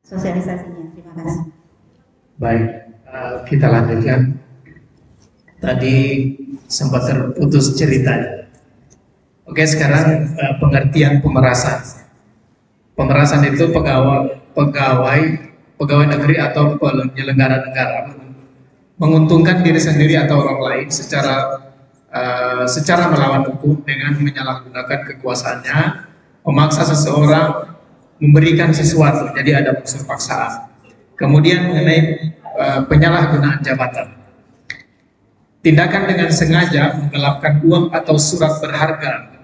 sosialisasinya. Terima kasih. Baik, kita lanjutkan. Tadi sempat terputus ceritanya. Oke, sekarang pengertian pemerasan. Pemerasan itu pegawai negeri atau penyelenggara negara menguntungkan diri sendiri atau orang lain secara melawan hukum dengan menyalahgunakan kekuasaannya, memaksa seseorang memberikan sesuatu, jadi ada unsur paksaan. Kemudian mengenai penyalahgunaan jabatan, tindakan dengan sengaja menggelapkan uang atau surat berharga,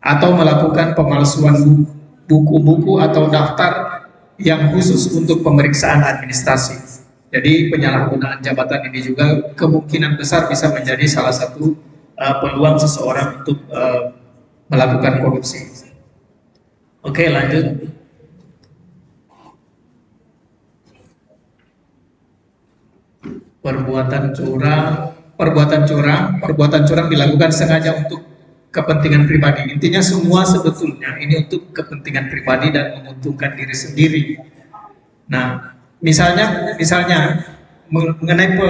atau melakukan pemalsuan buku-buku atau daftar yang khusus untuk pemeriksaan administrasi. Jadi penyalahgunaan jabatan ini juga kemungkinan besar bisa menjadi salah satu peluang seseorang untuk melakukan korupsi. Oke, lanjut. Perbuatan curang dilakukan sengaja untuk kepentingan pribadi. Intinya semua sebetulnya ini untuk kepentingan pribadi dan menguntungkan diri sendiri. Nah, misalnya mengenai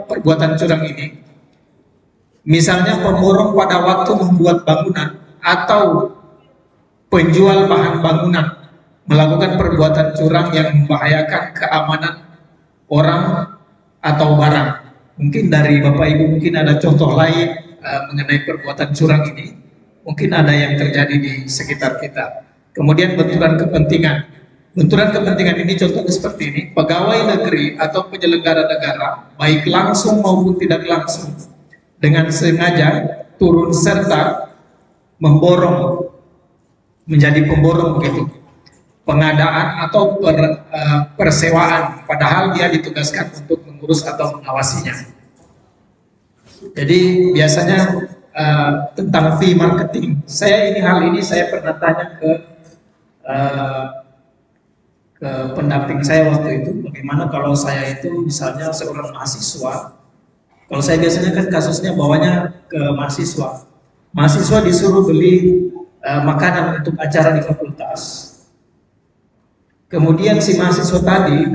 perbuatan curang ini, misalnya pemborong pada waktu membuat bangunan atau penjual bahan bangunan melakukan perbuatan curang yang membahayakan keamanan orang atau barang. Mungkin dari Bapak Ibu mungkin ada contoh lain mengenai perbuatan curang ini, mungkin ada yang terjadi di sekitar kita. Kemudian benturan kepentingan. Benturan kepentingan ini contohnya seperti ini: pegawai negeri atau penyelenggara negara, baik langsung maupun tidak langsung, dengan sengaja turun serta memborong, menjadi pemborong begitu, pengadaan atau persewaan, padahal dia ditugaskan untuk mengurus atau mengawasinya. Jadi biasanya tentang fee marketing, hal ini saya pernah tanya ke pendamping saya waktu itu, bagaimana kalau saya itu misalnya seorang mahasiswa. Kalau saya biasanya kan kasusnya bawanya ke mahasiswa disuruh beli makanan untuk acara di fakultas. Kemudian si mahasiswa tadi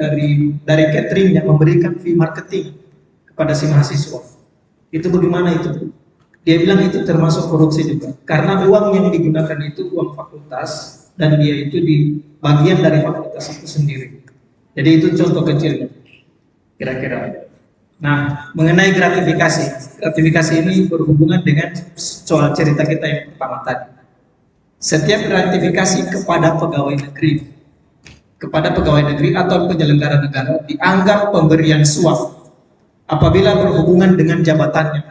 dari cateringnya memberikan fee marketing kepada si mahasiswa. Itu bagaimana itu? Dia bilang itu termasuk korupsi juga, karena uang yang digunakan itu uang fakultas dan dia itu di bagian dari fakultas itu sendiri. Jadi itu contoh kecil kira-kira. Nah, mengenai gratifikasi ini berhubungan dengan soal cerita kita yang pertama tadi. Setiap gratifikasi kepada pegawai negeri atau penyelenggara negara dianggap pemberian suap apabila berhubungan dengan jabatannya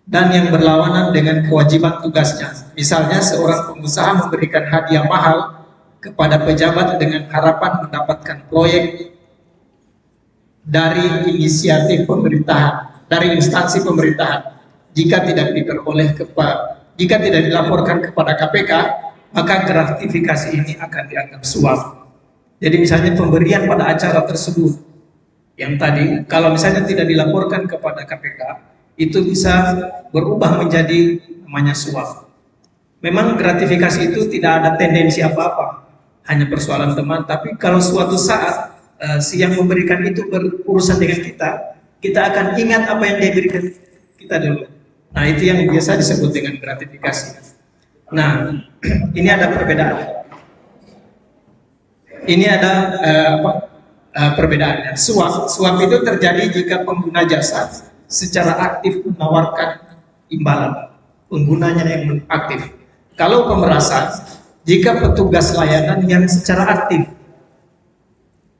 dan yang berlawanan dengan kewajiban tugasnya. Misalnya seorang pengusaha memberikan hadiah mahal kepada pejabat dengan harapan mendapatkan proyek dari inisiatif pemerintahan, dari instansi pemerintahan. Jika tidak dilaporkan kepada KPK, maka gratifikasi ini akan dianggap suap. Jadi misalnya pemberian pada acara tersebut yang tadi, kalau misalnya tidak dilaporkan kepada KPK, itu bisa berubah menjadi namanya suap. Memang gratifikasi itu tidak ada tendensi apa-apa, hanya persoalan teman. Tapi kalau suatu saat si yang memberikan itu berurusan dengan kita akan ingat apa yang dia berikan kita dulu. Nah, itu yang biasa disebut dengan gratifikasi. Nah, ini ada perbedaan. Ini ada perbedaannya. Suap itu terjadi jika pengguna jasa secara aktif menawarkan imbalan, penggunanya yang aktif. Kalau pemerasan, jika petugas layanan yang secara aktif.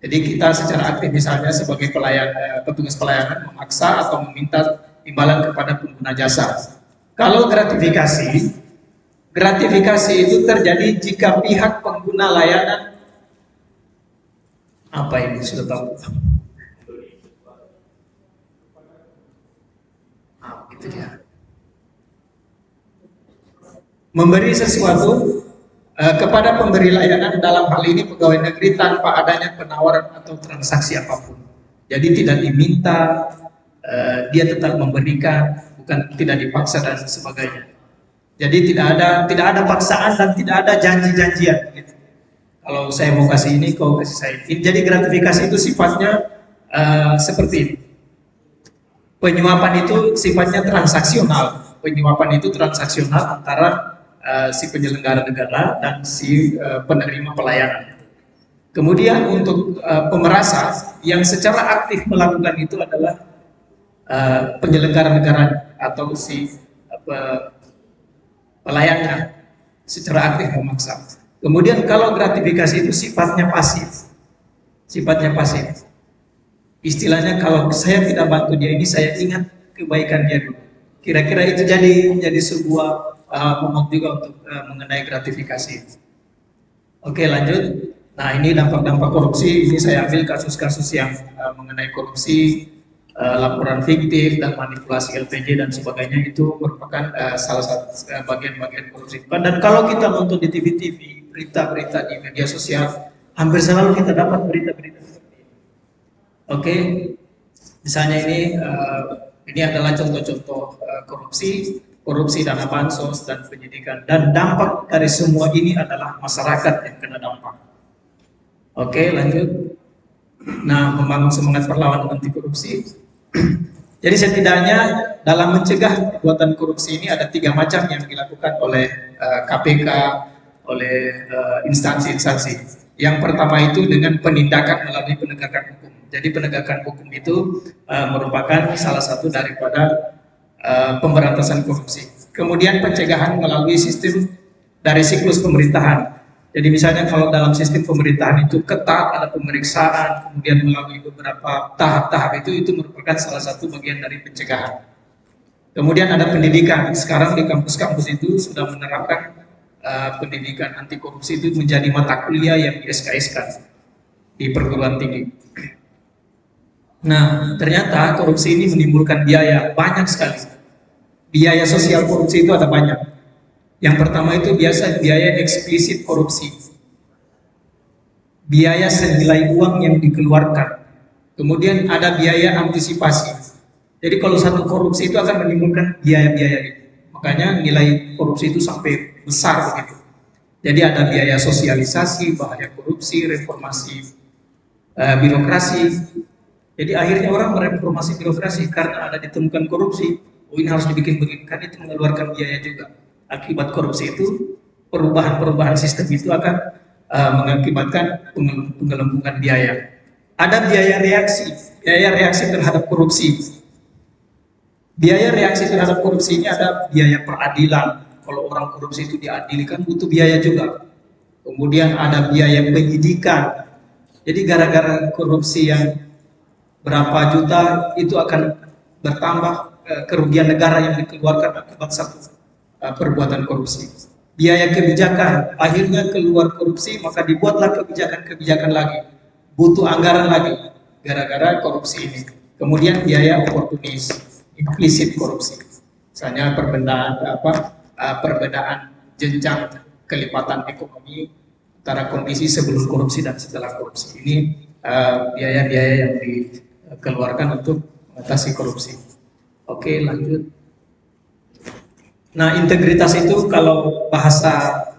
Jadi kita secara aktif misalnya sebagai petugas pelayanan memaksa atau meminta imbalan kepada pengguna jasa. Kalau gratifikasi itu terjadi jika pihak pengguna layanan sudah tahu. Itu dia. Memberi sesuatu kepada pemberi layanan, dalam hal ini pegawai negeri, tanpa adanya penawaran atau transaksi apapun. Jadi tidak diminta, dia tetap memberikan, bukan tidak dipaksa dan sebagainya. Jadi tidak ada paksaan dan tidak ada janji-janjian gitu. Kalau saya mau kasih ini, kau kasih saya. Jadi gratifikasi itu sifatnya seperti ini. Penyuapan itu sifatnya transaksional. Penyuapan itu transaksional antara si penyelenggara negara dan si penerima pelayanan. Kemudian untuk pemerasa yang secara aktif melakukan itu adalah penyelenggara negara atau si pelayannya secara aktif memaksa. Kemudian kalau gratifikasi itu sifatnya pasif, sifatnya pasif. Istilahnya kalau saya tidak bantu dia ini, saya ingat kebaikan dia dulu. Kira-kira itu jadi sebuah momok juga untuk mengenai gratifikasi. Oke, lanjut. Nah, ini dampak-dampak korupsi. Ini saya ambil kasus-kasus yang mengenai korupsi, laporan fiktif dan manipulasi LPG dan sebagainya, itu merupakan salah satu bagian-bagian korupsi. Dan kalau kita nonton di TV-TV, berita-berita di media sosial, hampir selalu kita dapat berita-berita seperti ini. Oke, misalnya ini adalah contoh-contoh korupsi dana bansos dan penyidikan, dan dampak dari semua ini adalah masyarakat yang kena dampak. Oke, lanjut. Nah, membangun semangat perlawanan anti korupsi. Jadi setidaknya dalam mencegah perbuatan korupsi ini ada 3 macam yang dilakukan oleh KPK, oleh instansi-instansi. Yang pertama itu dengan penindakan melalui penegakan hukum. Jadi penegakan hukum itu merupakan salah satu daripada pemberantasan korupsi. Kemudian pencegahan melalui sistem dari siklus pemerintahan. Jadi misalnya kalau dalam sistem pemerintahan itu ketat, ada pemeriksaan, kemudian melalui beberapa tahap-tahap itu merupakan salah satu bagian dari pencegahan. Kemudian ada pendidikan. Sekarang di kampus-kampus itu sudah menerapkan pendidikan anti korupsi itu menjadi mata kuliah yang di SKS-kan di perguruan tinggi. Nah, ternyata korupsi ini menimbulkan biaya banyak sekali. Biaya sosial korupsi itu ada banyak. Yang pertama itu biaya eksplisit korupsi. Biaya senilai uang yang dikeluarkan. Kemudian ada biaya antisipasi. Jadi kalau satu korupsi itu akan menimbulkan biaya-biaya itu. Makanya nilai korupsi itu sampai besar begitu. Jadi ada biaya sosialisasi, bahaya korupsi, reformasi birokrasi. Jadi akhirnya orang mereformasi birokrasi karena ada ditemukan korupsi. Oh, ini harus dibikin begini, kan itu mengeluarkan biaya juga. Akibat korupsi itu, perubahan-perubahan sistem itu akan mengakibatkan penggelembungan biaya. Ada biaya reaksi terhadap korupsi. Biaya reaksi terhadap korupsi ini ada biaya peradilan. Kalau orang korupsi itu diadili kan butuh biaya juga. Kemudian ada biaya penyidikan. Jadi gara-gara korupsi yang berapa juta itu akan bertambah kerugian negara yang dikeluarkan akibat satu perbuatan korupsi. Biaya kebijakan, akhirnya keluar korupsi, maka dibuatlah kebijakan-kebijakan lagi. Butuh anggaran lagi gara-gara korupsi ini. Kemudian biaya oportunis, implisit korupsi. Misalnya perbedaan jenjang kelipatan ekonomi antara kondisi sebelum korupsi dan setelah korupsi. Ini biaya-biaya yang dikeluarkan untuk mengatasi korupsi. Oke, lanjut. Nah, integritas itu kalau bahasa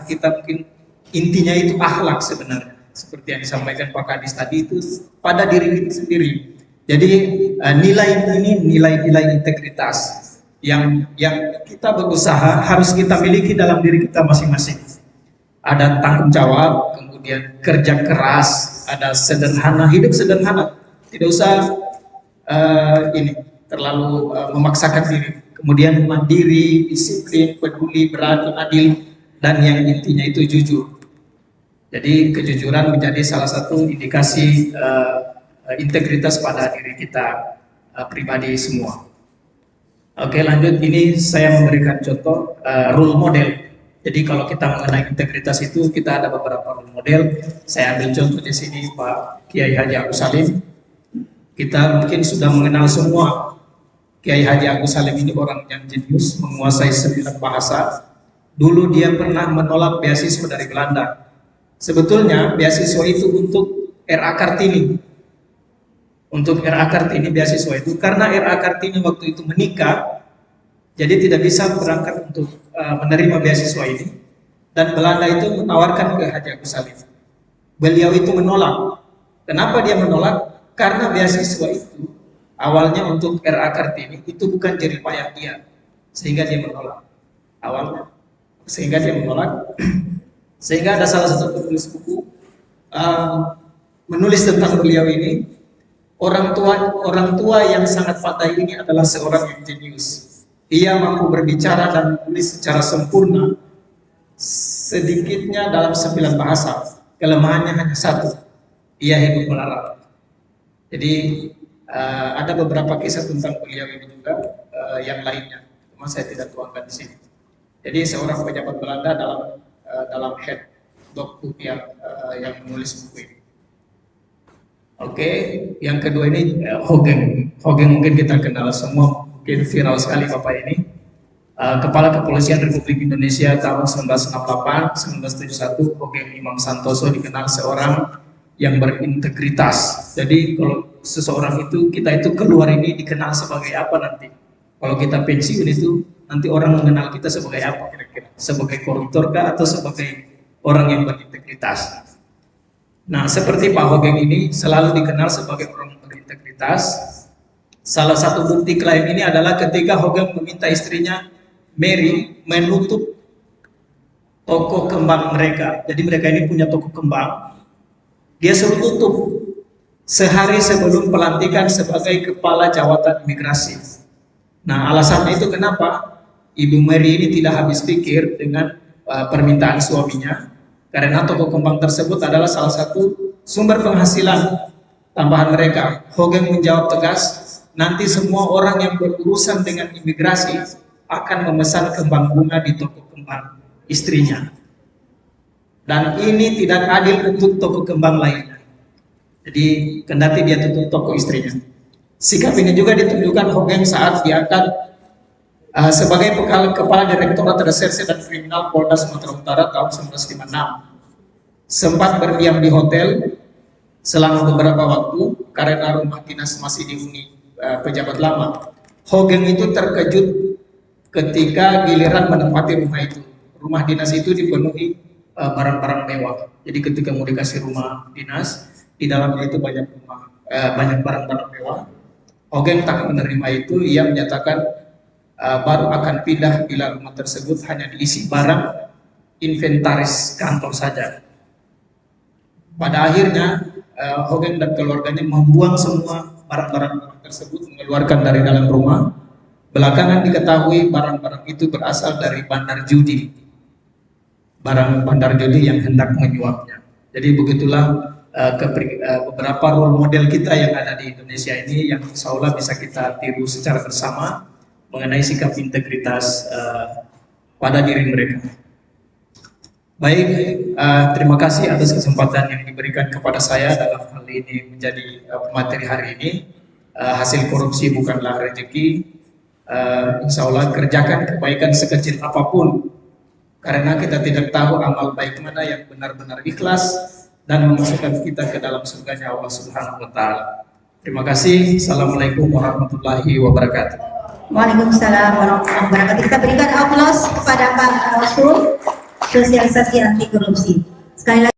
kita mungkin intinya itu akhlak sebenarnya. Seperti yang disampaikan Pak Kadis tadi, itu pada diri kita sendiri. Jadi nilai-nilai integritas yang kita berusaha harus kita miliki dalam diri kita masing-masing. Ada tanggung jawab, kemudian kerja keras, ada sederhana, hidup sederhana. Tidak usah terlalu memaksakan diri. Kemudian mandiri, disiplin, peduli, berani, adil, dan yang intinya itu jujur. Jadi kejujuran menjadi salah satu indikasi integritas pada diri kita pribadi semua. Oke, lanjut. Ini saya memberikan contoh role model. Jadi kalau kita mengenai integritas itu kita ada beberapa role model. Saya ambil contoh di sini Pak Kiai Haji Agus Salim. Kita mungkin sudah mengenal semua Kiai Haji Agus Salim ini orang yang jenius, menguasai 9 bahasa. Dulu dia pernah menolak beasiswa dari Belanda. Sebetulnya beasiswa itu untuk R.A. Kartini. Untuk R.A. Kartini beasiswa itu karena R.A. Kartini waktu itu menikah, jadi tidak bisa berangkat untuk menerima beasiswa ini. Dan Belanda itu menawarkan ke Haji Agus Salim. beliau itu menolak. Kenapa dia menolak? Karena beasiswa itu awalnya untuk RA Kartini itu bukan jerih payah dia, sehingga dia menolak awalnya. Sehingga dia menolak. Sehingga ada salah satu penulis buku menulis tentang beliau ini. Orang tua yang sangat pandai ini adalah seorang yang jenius. Ia mampu berbicara dan menulis secara sempurna, sedikitnya dalam 9 bahasa. Kelemahannya hanya satu, ia hidup melarat. Jadi ada beberapa kisah tentang beliau ini juga, yang lainnya, cuma saya tidak tuangkan di sini. Jadi seorang pejabat Belanda dalam head buku yang menulis buku ini. Oke, yang kedua ini Hogeng. Hogeng mungkin kita kenal semua, mungkin viral sekali Bapak ini. Kepala Kepolisian Republik Indonesia tahun 1968-1971, Hogeng Imam Santoso dikenal seorang yang berintegritas. Jadi kalau seseorang itu, kita itu keluar ini dikenal sebagai apa nanti? Kalau kita pensiun itu, nanti orang mengenal kita sebagai apa kira-kira? Sebagai koruptor kah atau sebagai orang yang berintegritas? Nah, seperti Pak Hogeng ini selalu dikenal sebagai orang berintegritas. Salah satu bukti klaim ini adalah ketika Hogeng meminta istrinya Mary menutup toko kembang mereka. Jadi mereka ini punya toko kembang. Dia suruh tutup sehari sebelum pelantikan sebagai kepala jawatan imigrasi. Nah, alasannya itu kenapa? Ibu Mary ini tidak habis pikir dengan permintaan suaminya. Karena toko kembang tersebut adalah salah satu sumber penghasilan tambahan mereka. Hogeng menjawab tegas, nanti semua orang yang berurusan dengan imigrasi akan memesan kembang bunga di toko kembang istrinya. Dan ini tidak adil untuk toko kembang lainnya. Jadi kendati dia tutup toko istrinya. Sikap ini juga ditunjukkan Hogeng saat diangkat sebagai Kepala Direktorat Reserse dan Kriminal Polda Sumatera Utara tahun 1956. Sempat berdiam di hotel selama beberapa waktu karena rumah dinas masih dihuni pejabat lama. Hogeng itu terkejut ketika giliran menempati rumah itu. Rumah dinas itu dipenuhi barang-barang mewah. Jadi ketika mau dikasih rumah dinas, di dalamnya itu banyak barang-barang mewah. Hogeng tak menerima itu. Ia menyatakan baru akan pindah bila rumah tersebut hanya diisi barang inventaris kantor saja. Pada akhirnya Hogeng dan keluarganya membuang semua barang-barang tersebut, mengeluarkan dari dalam rumah. Belakangan diketahui barang-barang itu berasal dari bandar judi, barang bandar judi yang hendak menyuapnya. Jadi begitulah beberapa role model kita yang ada di Indonesia ini, yang insya Allah bisa kita tiru secara bersama mengenai sikap integritas pada diri mereka. Baik, terima kasih atas kesempatan yang diberikan kepada saya dalam hal ini menjadi pemateri hari ini. Hasil korupsi bukanlah rezeki. Insya Allah kerjakan kebaikan sekecil apapun, karena kita tidak tahu amal baik mana yang benar-benar ikhlas dan memasukkan kita ke dalam surganya Allah Subhanahu wa Ta'ala. Terima kasih. Assalamualaikum warahmatullahi wabarakatuh. Waalaikumsalam warahmatullahi wabarakatuh. Kita berikan aplaus kepada Pak Rasul, sosialisasi anti korupsi. Sekali lagi